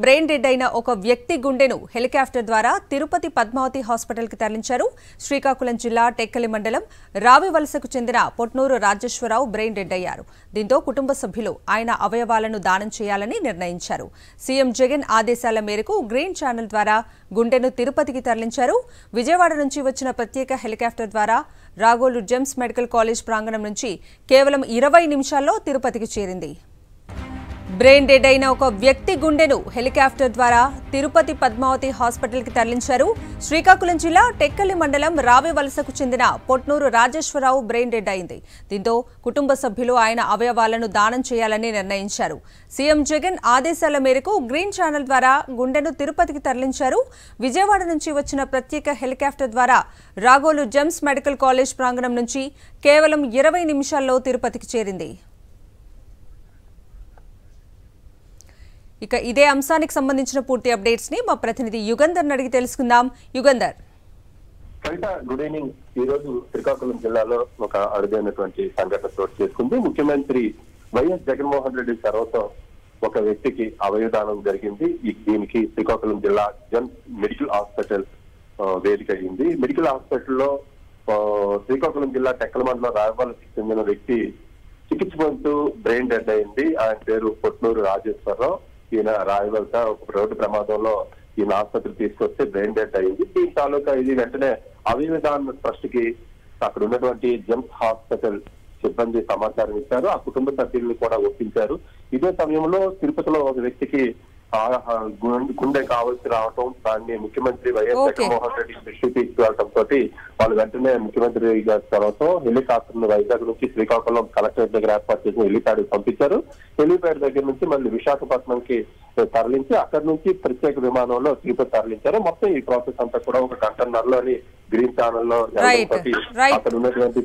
Brain dead అయిన ఒక వ్యక్తి గుండెను హెలికాప్టర్ ద్వారా తిరుపతి పద్మావతి హాస్పిటల్కి తరలించారు. శ్రీకాకుళం జిల్లా టెక్కలి మండలం రావివలసకు చెందిన పొట్నూరు రాజేశ్వరరావు బ్రెయిన్ డెడ్ అయ్యారు. దీంతో కుటుంబ సభ్యులు ఆయన అవయవాలను దానం చేయాలని నిర్ణయించారు. సీఎం జగన్ ఆదేశాల మేరకు గ్రీన్ ఛానల్ ద్వారా గుండెను తిరుపతికి తరలించారు. విజయవాడ నుంచి వచ్చిన ప్రత్యేక హెలికాప్టర్ ద్వారా రాగోలు జెమ్స్ మెడికల్ కాలేజ్ ప్రాంగణం నుంచి కేవలం 20 నిమిషాల్లో తిరుపతికి చేరింది. బ్రెయిన్ డెడ్ అయిన ఒక వ్యక్తి గుండెను హెలికాప్టర్ ద్వారా తిరుపతి పద్మావతి హాస్పిటల్కి తరలించారు. శ్రీకాకుళం జిల్లా టెక్కలి మండలం రావివలసకు చెందిన పొట్నూరు రాజేశ్వరరావు బ్రెయిన్ డెడ్ అయింది. దీంతో కుటుంబ సభ్యులు ఆయన అవయవాలను దానం చేయాలని నిర్ణయించారు. సీఎం జగన్ ఆదేశాల మేరకు గ్రీన్ ఛానల్ ద్వారా గుండెను తిరుపతికి తరలించారు. విజయవాడ నుంచి వచ్చిన ప్రత్యేక హెలికాప్టర్ ద్వారా రాగోలు జెమ్స్ మెడికల్ కాలేజ్ ప్రాంగణం నుంచి కేవలం 20 నిమిషాల్లో తిరుపతికి చేరింది. ఇక ఇదే అంశానికి సంబంధించిన పూర్తి అప్డేట్స్ ని మా ప్రతినిధి యుగంధర్ అడిగి తెలుసుకుందాం. Yugandhar, good evening. ఈ రోజు శ్రీకాకుళం జిల్లాలో ఒక అరుదైనటువంటి సంఘటన చోటు చేసుకుంది. ముఖ్యమంత్రి వైఎస్ జగన్మోహన్ రెడ్డి చొరవతో ఒక వ్యక్తికి అవయవదానం జరిగింది. దీనికి శ్రీకాకుళం జిల్లా జన్ మెడికల్ హాస్పిటల్ వేదిక అయింది. మెడికల్ హాస్పిటల్లో శ్రీకాకుళం జిల్లా టెక్కల మండలం రాయవలసకి చెందిన వ్యక్తి చికిత్స పొందుతూ బ్రెయిన్ డెడ్ అయింది. ఆయన పేరు పొట్నూరు రాజేశ్వరరావు. ఈయన రాయవలస ఒక రోడ్డు ప్రమాదంలో ఈయన ఆసుపత్రికి తీసుకొస్తే బ్రెయిన్ డెడ్ అయింది. దీని తాలూకా ఇది వెంటనే అవయవదాన ట్రస్ట్ కి అక్కడ ఉన్నటువంటి జెమ్స్ హాస్పిటల్ సిబ్బంది సమాచారం ఇచ్చారు. ఆ కుటుంబ సభ్యుల్ని కూడా ఒప్పించారు. ఇదే సమయంలో తిరుపతిలో ఒక వ్యక్తికి గుండె కావాల్సి రావటం, దాన్ని ముఖ్యమంత్రి వైఎస్ జగన్మోహన్ రెడ్డి దృష్టి తీసుకువెళ్ళటంతో వాళ్ళు వెంటనే ముఖ్యమంత్రి చొరవతో హెలికాప్టర్ ను వైజాగ్ నుంచి శ్రీకాకుళం కలెక్టరేట్ దగ్గర ఏర్పాటు చేసిన హెలిప్యాడ్ పంపించారు. హెలిప్యాడ్ దగ్గర నుంచి మళ్ళీ విశాఖపట్నం కి తరలించి అక్కడి నుంచి ప్రత్యేక విమానంలో తిరుపతి తరలించారు. మొత్తం ఈ ప్రాసెస్ అంతా కూడా ఒక గంటన్నరలోని గ్రీన్ ఛానల్ లో అక్కడ ఉన్నటువంటి